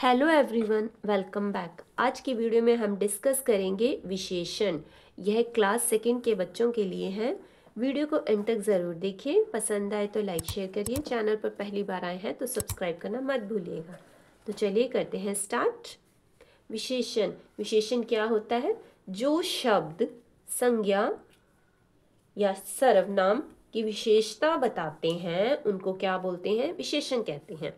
Hello everyone, welcome back. आज की video में हम डिस्कस करेंगे विशेषण। यह क्लास सेकंड के बच्चों के लिए है। वीडियो को एंड तक ज़रूर देखिए। पसंद आए तो लाइक शेयर करिए। चैनल पर पहली बार आए हैं तो सब्सक्राइब करना मत भूलिएगा। तो चलिए करते हैं स्टार्ट। विशेषण विशेषण क्या होता है? जो शब्द, संज्ञा या सर्वनाम की विशेषता बताते हैं उनको क्या बोलते हैं? विशेषण कहते हैं।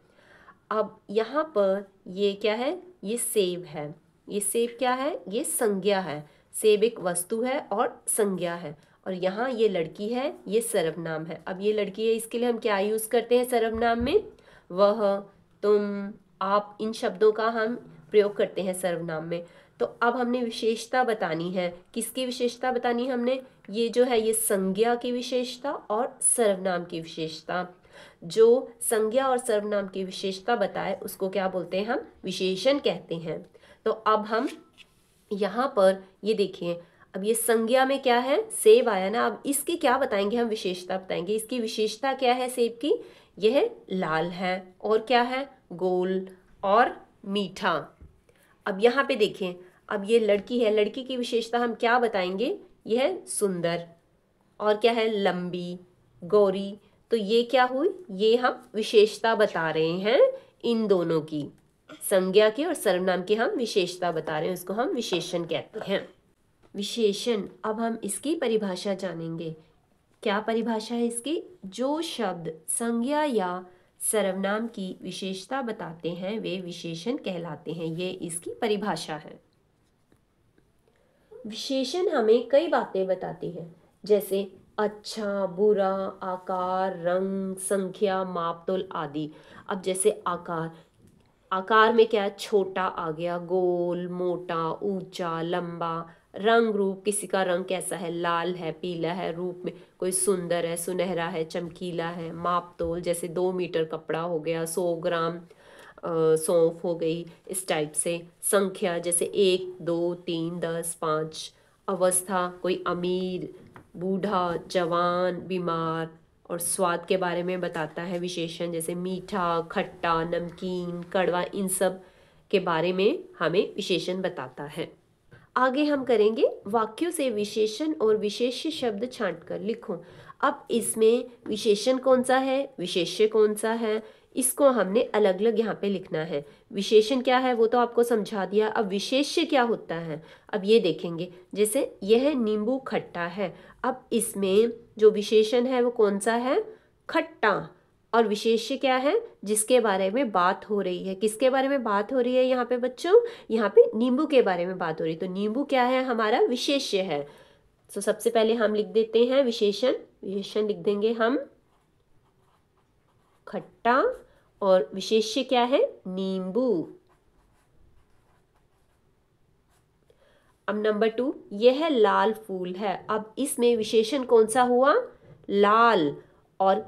अब यहाँ पर ये क्या है? ये सेब है। ये सेब क्या है? ये संज्ञा है। सेब एक वस्तु है और संज्ञा है। और यहाँ ये लड़की है, ये सर्वनाम है। अब ये लड़की है, इसके लिए हम क्या यूज़ करते हैं सर्वनाम में? वह, तुम, आप, इन शब्दों का हम प्रयोग करते हैं सर्वनाम में। तो अब हमने विशेषता बतानी है। किसकी विशेषता बतानी है हमने? ये जो है ये संज्ञा की विशेषता और सर्वनाम की विशेषता। जो संज्ञा और सर्वनाम की विशेषता बताए उसको क्या बोलते हैं? हम विशेषण कहते हैं। तो अब हम यहाँ पर ये देखिए, अब ये संज्ञा में क्या है? सेब आया ना। अब इसकी क्या बताएंगे हम? विशेषता बताएंगे। इसकी विशेषता क्या है सेब की? यह लाल है और क्या है? गोल और मीठा। अब यहाँ पे देखें, अब ये लड़की है, लड़की की विशेषता हम क्या बताएंगे? यह सुंदर और क्या है? लंबी, गोरी। तो ये क्या हुई? ये हम विशेषता बता रहे हैं इन दोनों की, संज्ञा की और सर्वनाम की हम विशेषता बता रहे हैं, उसको हम विशेषण कहते हैं। विशेषण, अब हम इसकी परिभाषा जानेंगे। क्या परिभाषा है इसकी? जो शब्द संज्ञा या सर्वनाम की विशेषता बताते हैं वे विशेषण कहलाते हैं। ये इसकी परिभाषा है। विशेषण हमें कई बातें बताती है, जैसे अच्छा, बुरा, आकार, रंग, संख्या, मापतोल आदि। अब जैसे आकार, आकार में क्या? छोटा आ गया, गोल, मोटा, ऊंचा, लंबा। रंग रूप, किसी का रंग कैसा है? लाल है, पीला है। रूप में कोई सुंदर है, सुनहरा है, चमकीला है। मापतोल, जैसे 2 मीटर कपड़ा हो गया, 100 ग्राम सौंफ हो गई, इस टाइप से। संख्या, जैसे 1, 2, 3, 10, 5। अवस्था, कोई अमीर, बूढ़ा, जवान, बीमार। और स्वाद के बारे में बताता है विशेषण, जैसे मीठा, खट्टा, नमकीन, कड़वा। इन सब के बारे में हमें विशेषण बताता है। आगे हम करेंगे वाक्यों से विशेषण और विशेष्य शब्द छांटकर लिखो। अब इसमें विशेषण कौन सा है, विशेष्य कौन सा है, इसको हमने अलग अलग यहाँ पे लिखना है। विशेषण क्या है वो तो आपको समझा दिया। अब विशेष्य क्या होता है, अब ये देखेंगे। जैसे यह नींबू खट्टा है। अब इसमें जो विशेषण है वो कौन सा है? खट्टा। और विशेष्य क्या है? जिसके बारे में बात हो रही है। किसके बारे में बात हो रही है यहाँ पे बच्चों? यहाँ पे नींबू के बारे में बात हो रही है। तो नींबू क्या है? हमारा विशेष्य है। तो सबसे पहले हम लिख देते हैं विशेषण। विशेषण लिख देंगे हम खट्टा, और विशेष्य क्या है? नींबू। अब नंबर 2, यह लाल फूल है। अब इसमें विशेषण कौन सा हुआ? लाल। और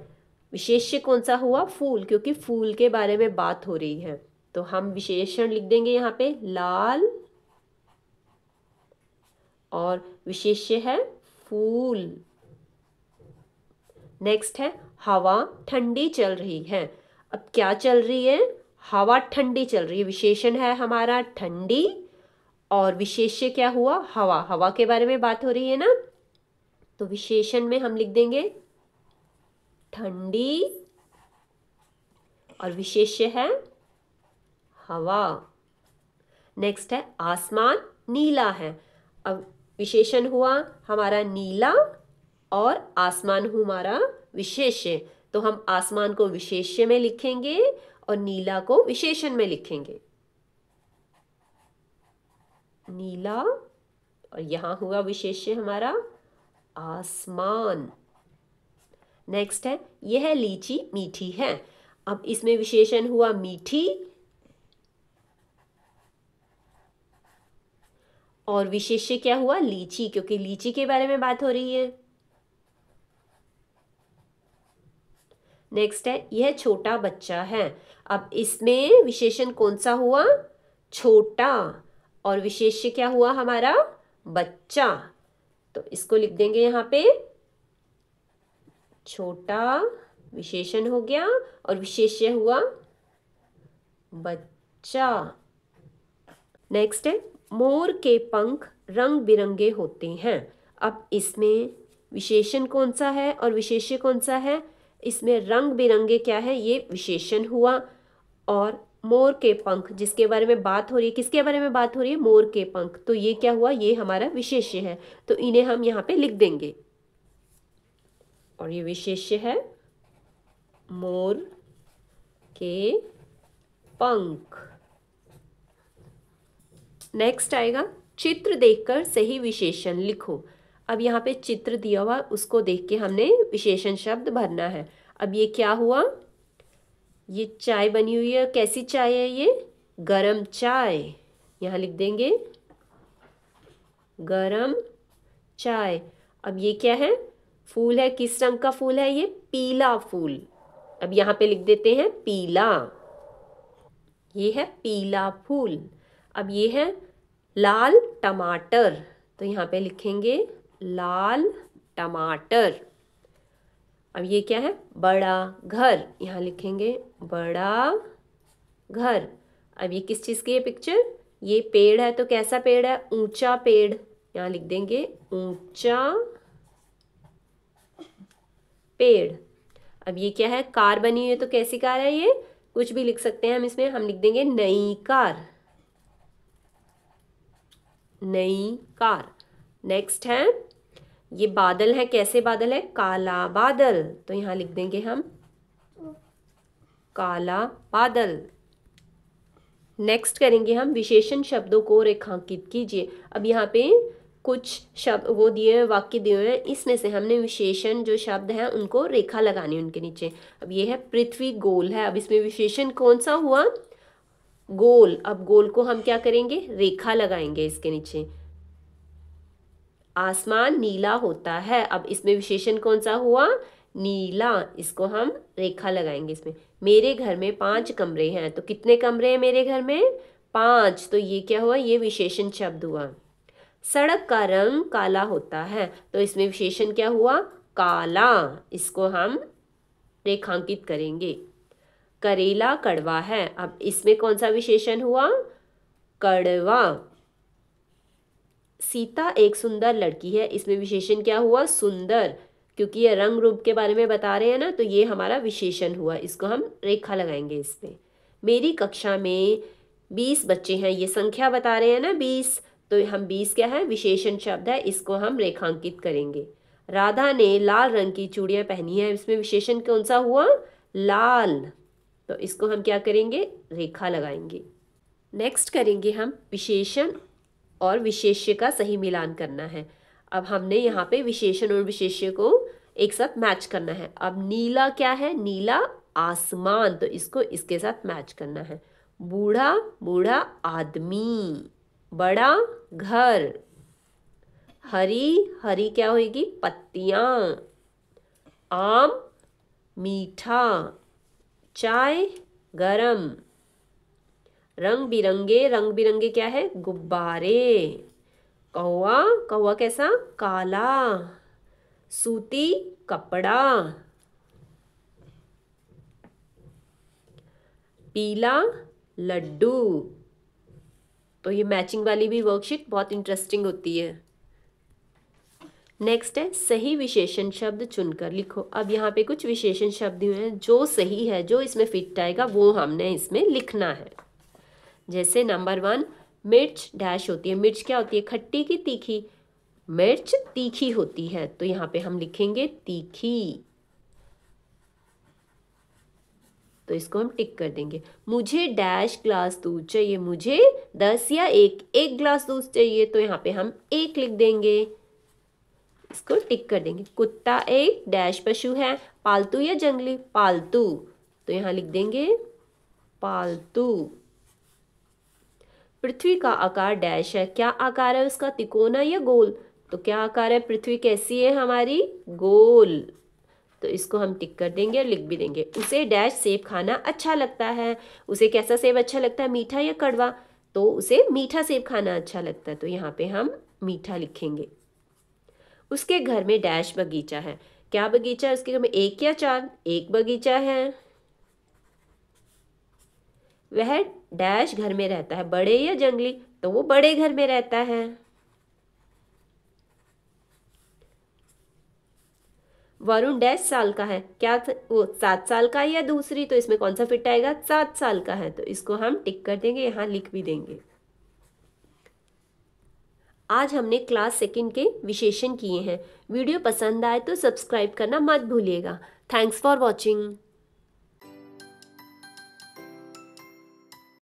विशेष्य कौन सा हुआ? फूल, क्योंकि फूल के बारे में बात हो रही है। तो हम विशेषण लिख देंगे यहाँ पे लाल, और विशेष्य है फूल। नेक्स्ट है हवा ठंडी चल रही है। अब क्या चल रही है? हवा ठंडी चल रही है। विशेषण है हमारा ठंडी, और विशेष्य क्या हुआ? हवा। हवा के बारे में बात हो रही है ना, तो विशेषण में हम लिख देंगे ठंडी, और विशेष्य है हवा। नेक्स्ट है आसमान नीला है। अब विशेषण हुआ हमारा नीला, और आसमान हमारा विशेष्य। तो हम आसमान को विशेष्य में लिखेंगे और नीला को विशेषण में लिखेंगे। नीला, और यहां हुआ विशेष्य हमारा आसमान। नेक्स्ट है यह लीची मीठी है। अब इसमें विशेषण हुआ मीठी, और विशेष्य क्या हुआ? लीची, क्योंकि लीची के बारे में बात हो रही है। नेक्स्ट है यह छोटा बच्चा है। अब इसमें विशेषण कौन सा हुआ? छोटा, और विशेष्य क्या हुआ हमारा? बच्चा। तो इसको लिख देंगे यहाँ पे छोटा, विशेषण हो गया, और विशेष्य हुआ बच्चा। चा। नेक्स्ट है मोर के पंख रंग बिरंगे होते हैं। अब इसमें विशेषण कौन सा है और विशेष्य कौन सा है? इसमें रंग बिरंगे क्या है, ये विशेषण हुआ, और मोर के पंख जिसके बारे में बात हो रही है, किसके बारे में बात हो रही है? मोर के पंख, तो ये क्या हुआ, ये हमारा विशेष्य है, तो इन्हें हम यहाँ पे लिख देंगे। और ये विशेष्य है मोर के पंख। नेक्स्ट आएगा चित्र देखकर सही विशेषण लिखो। अब यहाँ पे चित्र दिया हुआ, उसको देख के हमने विशेषण शब्द भरना है। अब ये क्या हुआ, ये चाय बनी हुई है, कैसी चाय है ये? गरम चाय, यहाँ लिख देंगे गरम चाय। अब ये क्या है, फूल है, किस रंग का फूल है ये? पीला फूल। अब यहाँ पे लिख देते हैं पीला, ये है पीला फूल। अब ये है लाल टमाटर, तो यहाँ पे लिखेंगे लाल टमाटर। अब ये क्या है? बड़ा घर, यहाँ लिखेंगे बड़ा घर। अब ये किस चीज़ की है पिक्चर? ये पेड़ है, तो कैसा पेड़ है? ऊंचा पेड़, यहाँ लिख देंगे ऊंचा पेड़। अब ये क्या है? कार बनी हुई है, तो कैसी कार है ये? कुछ भी लिख सकते हैं हम इसमें, हम लिख देंगे नई कार, नई कार। नेक्स्ट है ये बादल है, कैसे बादल है? काला बादल, तो यहाँ लिख देंगे हम काला बादल। नेक्स्ट करेंगे हम विशेषण शब्दों को रेखांकित कीजिए। अब यहाँ पे कुछ शब्द वो दिए हैं, वाक्य दिए हुए हैं, इसमें से हमने विशेषण जो शब्द हैं उनको रेखा लगानी है उनके नीचे। अब ये है पृथ्वी गोल है, अब इसमें विशेषण कौन सा हुआ? गोल। अब गोल को हम क्या करेंगे? रेखा लगाएंगे इसके नीचे। आसमान नीला होता है, अब इसमें विशेषण कौन सा हुआ? नीला, इसको हम रेखा लगाएंगे इसमें। मेरे घर में 5 कमरे हैं, तो कितने कमरे हैं मेरे घर में? 5, तो ये क्या हुआ? ये विशेषण शब्द हुआ। सड़क का रंग काला होता है, तो इसमें विशेषण क्या हुआ? काला, इसको हम रेखांकित करेंगे। करेला कड़वा है, अब इसमें कौन सा विशेषण हुआ? कड़वा। सीता एक सुंदर लड़की है, इसमें विशेषण क्या हुआ? सुंदर, क्योंकि ये रंग रूप के बारे में बता रहे हैं ना, तो ये हमारा विशेषण हुआ, इसको हम रेखा लगाएंगे इस पे। मेरी कक्षा में 20 बच्चे हैं, ये संख्या बता रहे हैं ना 20, तो हम 20 क्या है? विशेषण शब्द है, इसको हम रेखांकित करेंगे। राधा ने लाल रंग की चूड़ियां पहनी है, इसमें विशेषण कौन सा हुआ? लाल, तो इसको हम क्या करेंगे? रेखा लगाएंगे। नेक्स्ट करेंगे हम विशेषण और विशेष्य का सही मिलान करना है। अब हमने यहाँ पे विशेषण और विशेष्य को एक साथ मैच करना है। अब नीला क्या है? नीला आसमान, तो इसको इसके साथ मैच करना है। बूढ़ा, बूढ़ा आदमी। बड़ा घर। हरी, हरी क्या होगी? पत्तियां। आम मीठा। चाय गरम। रंग बिरंगे, रंग बिरंगे क्या है? गुब्बारे। कौवा, कौवा कैसा? काला। सूती कपड़ा। पीला लड्डू। तो ये मैचिंग वाली भी वर्कशीट बहुत इंटरेस्टिंग होती है। नेक्स्ट है सही विशेषण शब्द चुनकर लिखो। अब यहाँ पे कुछ विशेषण शब्द हुए हैं, जो सही है, जो इसमें फिट आएगा वो हमने इसमें लिखना है। जैसे नंबर 1, मिर्च डैश होती है। मिर्च क्या होती है? खट्टी की तीखी? मिर्च तीखी होती है, तो यहाँ पे हम लिखेंगे तीखी, तो इसको हम टिक कर देंगे। मुझे डैश ग्लास दूध चाहिए, मुझे 10 या 1 ग्लास दूध चाहिए, तो यहाँ पे हम 1 लिख देंगे, इसको टिक कर देंगे। कुत्ता एक डैश पशु है, पालतू या जंगली? पालतू, तो यहाँ लिख देंगे पालतू। पृथ्वी का आकार डैश है, क्या आकार है उसका? तिकोना या गोल? तो क्या आकार है? पृथ्वी कैसी है हमारी? गोल, तो इसको हम टिक कर देंगे और लिख भी देंगे। उसे डैश सेब खाना अच्छा लगता है, उसे कैसा सेब अच्छा लगता है? मीठा या कड़वा? तो उसे मीठा सेब खाना अच्छा लगता है, तो यहाँ पे हम मीठा लिखेंगे। उसके घर में डैश बगीचा है, क्या बगीचा है उसके घर में? 1 या 4? 1 बगीचा है। वह डैश घर में रहता है, बड़े या जंगली, तो वो बड़े घर में रहता है। वरुण डैश साल का है, क्या वो 7 साल का है या दूसरी, तो इसमें कौन सा फिट आएगा, 7 साल का है, तो इसको हम टिक कर देंगे, यहाँ लिख भी देंगे। आज हमने क्लास सेकंड के विशेषण किए हैं। वीडियो पसंद आए तो सब्सक्राइब करना मत भूलिएगा। Thanks for watching.